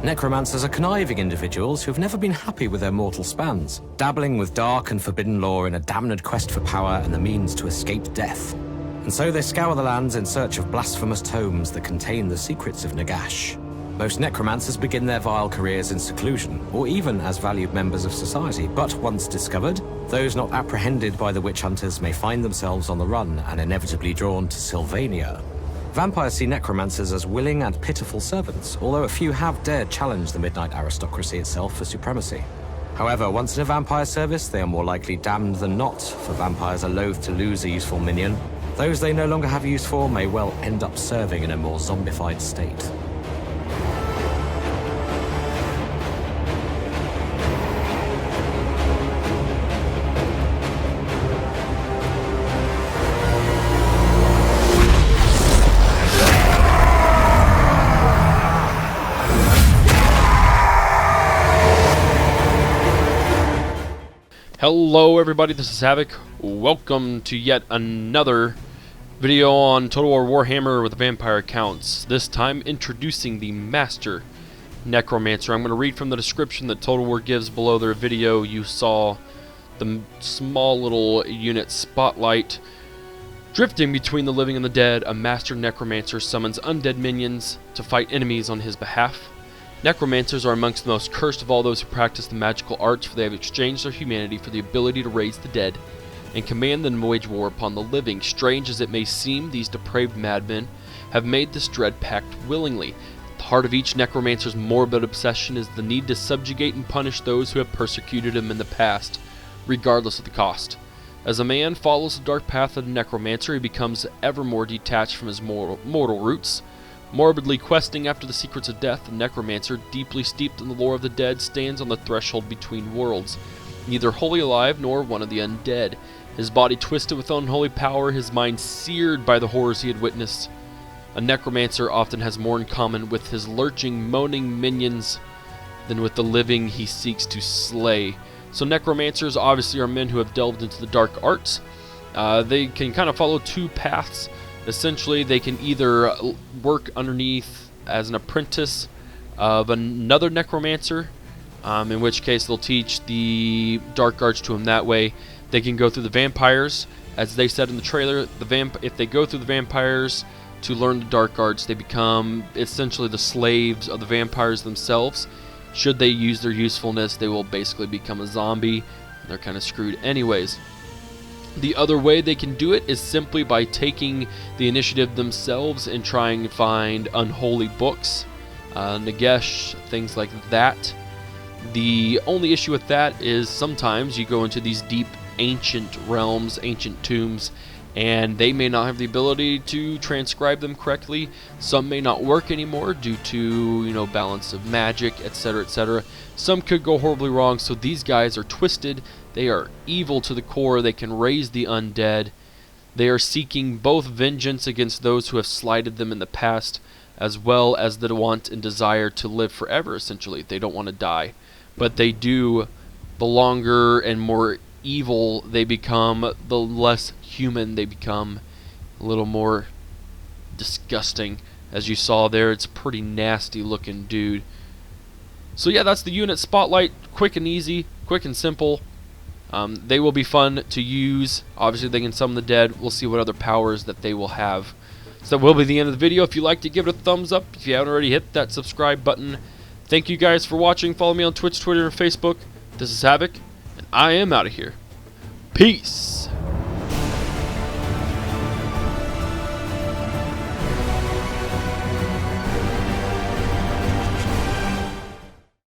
Necromancers are conniving individuals who have never been happy with their mortal spans, dabbling with dark and forbidden lore in a damned quest for power and the means to escape death. And so they scour the lands in search of blasphemous tomes that contain the secrets of Nagash. Most necromancers begin their vile careers in seclusion, or even as valued members of society, but once discovered, those not apprehended by the witch hunters may find themselves on the run and inevitably drawn to Sylvania. Vampires see necromancers as willing and pitiful servants, although a few have dared challenge the midnight aristocracy itself for supremacy. However, once in a vampire service, they are more likely damned than not, for vampires are loath to lose a useful minion. Those they no longer have use for may well end up serving in a more zombified state. Hello everybody, this is Havoc. Welcome to yet another video on Total War Warhammer with the vampire accounts. This time introducing the Master Necromancer. I'm going to read from the description that Total War gives below their video. You saw the small little unit spotlight. Drifting between the living and the dead, a Master Necromancer summons undead minions to fight enemies on his behalf. Necromancers are amongst the most cursed of all those who practice the magical arts, for they have exchanged their humanity for the ability to raise the dead and command them to wage war upon the living. Strange as it may seem, these depraved madmen have made this dread pact willingly. At the heart of each necromancer's morbid obsession is the need to subjugate and punish those who have persecuted him in the past, regardless of the cost. As a man follows the dark path of the necromancer, he becomes ever more detached from his mortal roots. Morbidly questing after the secrets of death, the necromancer, deeply steeped in the lore of the dead, stands on the threshold between worlds, neither wholly alive nor one of the undead. His body twisted with unholy power, his mind seared by the horrors he had witnessed. A necromancer often has more in common with his lurching, moaning minions than with the living he seeks to slay. So necromancers obviously are men who have delved into the dark arts. They can kind of follow two paths. Essentially, they can either work underneath as an apprentice of another necromancer, in which case they'll teach the dark arts to him that way. They can go through the vampires, as they said in the trailer. If they go through the vampires to learn the dark arts, they become essentially the slaves of the vampires themselves. Should they use their usefulness, they will basically become a zombie. They're kind of screwed anyways. The other way they can do it is simply by taking the initiative themselves and trying to find unholy books, Nagash, things like that. The only issue with that is sometimes you go into these deep ancient realms, ancient tombs, and they may not have the ability to transcribe them correctly. Some may not work anymore due to, balance of magic, etc., etc. Some could go horribly wrong, so these guys are twisted. They are evil to the core. They can raise the undead. They are seeking both vengeance against those who have slighted them in the past, as well as the want and desire to live forever, essentially. They don't want to die. But they do, the longer and more evil they become, the less human they become. A little more disgusting. As you saw there, it's a pretty nasty looking dude. So yeah, that's the unit spotlight. Quick and easy, quick and simple. They will be fun to use. Obviously, they can summon the dead. We'll see what other powers that they will have. So that will be the end of the video. If you liked it, give it a thumbs up. If you haven't already, hit that subscribe button. Thank you guys for watching. Follow me on Twitch, Twitter, and Facebook. This is Havoc, and I am out of here. Peace.